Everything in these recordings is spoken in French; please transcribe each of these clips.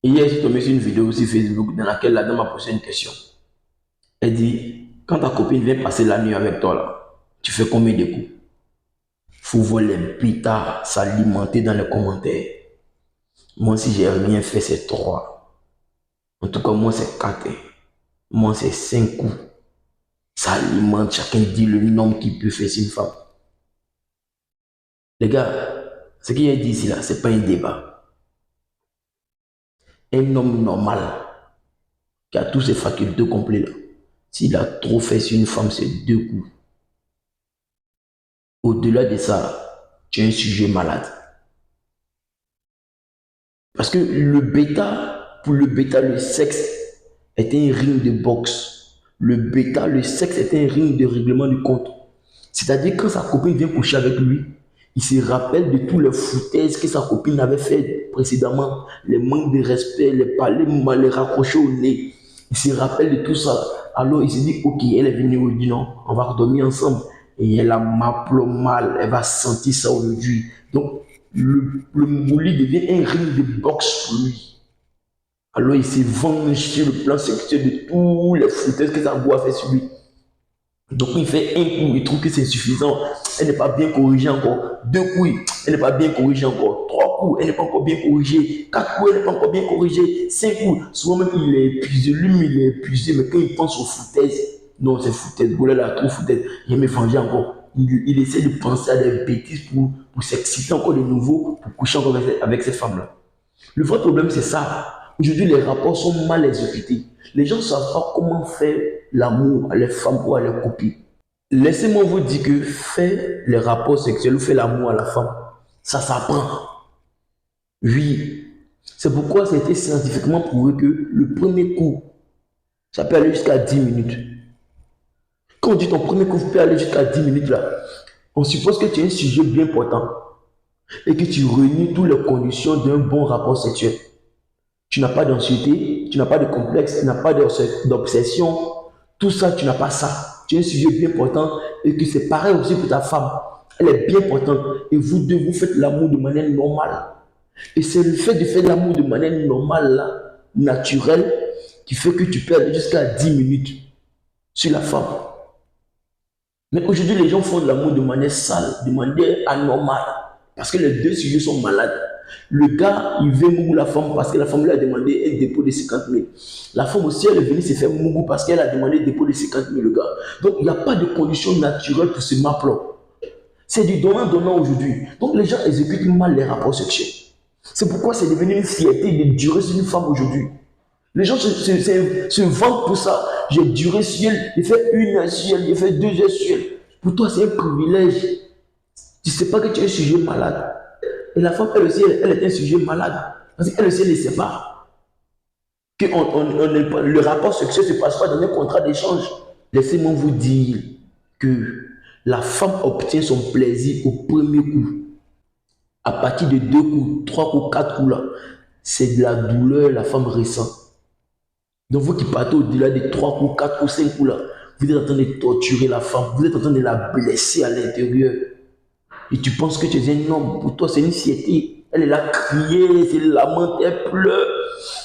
Hier, j'ai tombé sur une vidéo sur Facebook dans laquelle la dame a posé une question. Elle dit, quand ta copine vient passer la nuit avec toi, là, tu fais combien de coups? Faut voir les pétards s'alimenter dans les commentaires. Moi, si j'ai rien fait, c'est 3. En tout cas, moi, c'est 4. Moi, c'est 5 coups. Ça alimente, chacun dit le nombre qu'il peut faire sur une femme. Les gars, ce qu'il a dit ici, là, c'est pas un débat. Un homme normal, qui a tous ses facultés complets, là, s'il a trop fait sur une femme, c'est 2 coups. Au-delà de ça, tu es un sujet malade. Parce que pour le bêta, le sexe est un ring de boxe. Le sexe est un ring de règlement du compte. C'est-à-dire quand sa copine vient coucher avec lui, il se rappelle de tous les foutaises que sa copine avait fait précédemment, les manques de respect, les parler mal, les raccrocher au nez. Il se rappelle de tout ça. Alors il se dit, ok, elle est venue aujourd'hui, non, on va dormir ensemble. Et elle a mal, elle va sentir ça aujourd'hui. Donc le mouli devient un ring de boxe pour lui. Alors il se venge sur le plan sexuel de tous les foutaises que sa go a fait sur lui. Donc il fait un coup, il trouve que c'est suffisant. Elle n'est pas bien corrigée encore. 2 coups, elle n'est pas bien corrigée encore. 3 coups, elle n'est pas encore bien corrigée. 4 coups, elle n'est pas encore bien corrigée. 5 coups, souvent même il est épuisé. Lui, il est épuisé, mais quand il pense aux foutaises, non, c'est foutaise. Goula là, trop foutaise. Il me venger encore. Il essaie de penser à des bêtises pour s'exciter encore de nouveau, pour coucher encore avec cette femme-là. Le vrai problème, c'est ça. Aujourd'hui, les rapports sont mal exécutés. Les gens ne savent pas comment faire l'amour à les femmes ou à leurs copines. Laissez-moi vous dire que faire les rapports sexuels ou faire l'amour à la femme, ça s'apprend. Oui. C'est pourquoi ça a été scientifiquement prouvé que le premier coup, ça peut aller jusqu'à 10 minutes. Quand on dit ton premier coup peut aller jusqu'à 10 minutes là, on suppose que tu es un sujet bien important et que tu réunis toutes les conditions d'un bon rapport sexuel. Tu n'as pas d'anxiété, tu n'as pas de complexe, tu n'as pas d'obsession. Tout ça, tu n'as pas ça. Tu es un sujet bien important et que c'est pareil aussi pour ta femme. Elle est bien importante et vous deux, vous faites l'amour de manière normale. Et c'est le fait de faire l'amour de manière normale, là, naturelle, qui fait que tu peux aller jusqu'à 10 minutes sur la femme. Mais aujourd'hui, les gens font de l'amour de manière sale, de manière anormale, parce que les deux sujets sont malades. Le gars, il veut mougou la femme parce que la femme lui a demandé un dépôt de 50 000. La femme aussi, elle est venue se faire mougou parce qu'elle a demandé un dépôt de 50 000, le gars. Donc, il n'y a pas de conditions naturelles pour ce map-là. C'est du donnant-donnant aujourd'hui. Donc, les gens exécutent mal les rapports sexuels. C'est pourquoi c'est devenu une fierté de durer sur une femme aujourd'hui. Les gens se vantent pour ça. J'ai duré sur elle, j'ai fait 1 heure sur elle, j'ai fait 2 heures sur elle. Pour toi, c'est un privilège. Tu ne sais pas que tu es un sujet malade. Et la femme, elle aussi, elle est un sujet malade. Parce qu'elle aussi, elle ne sait pas. Que le rapport sexuel ne se passe pas dans un contrat d'échange. Laissez-moi vous dire que la femme obtient son plaisir au premier coup. À partir de 2 coups, 3 coups, 4 coups là, c'est de la douleur la femme ressent. Donc vous qui partez au-delà de 3 coups, 4 coups, 5 coups là, vous êtes en train de torturer la femme, vous êtes en train de la blesser à l'intérieur. Et tu penses que tu es un homme, pour toi c'est une fierté. Elle est là criée, elle lamente, elle pleure.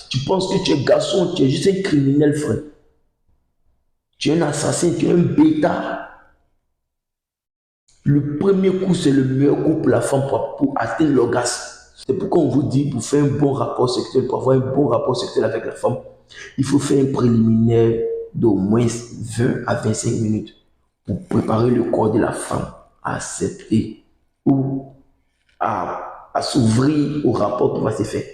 Tu penses que tu es garçon, tu es juste un criminel, frère. Tu es un assassin, tu es un bêta. Le premier coup, c'est le meilleur coup pour la femme pour atteindre l'orgasme. C'est pourquoi on vous dit, pour faire un bon rapport sexuel, pour avoir un bon rapport sexuel avec la femme, il faut faire un préliminaire d'au moins 20 à 25 minutes pour préparer le corps de la femme à accepter ou à s'ouvrir au rapport qui va se faire.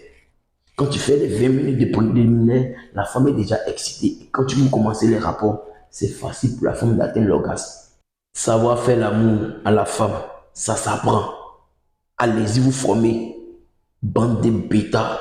Quand tu fais les 20 minutes de préliminaire, la femme est déjà excitée. Et quand tu veux commencer les rapports, c'est facile pour la femme d'atteindre l'orgasme. Savoir faire l'amour à la femme, ça s'apprend. Allez-y vous former, bande de bêtas.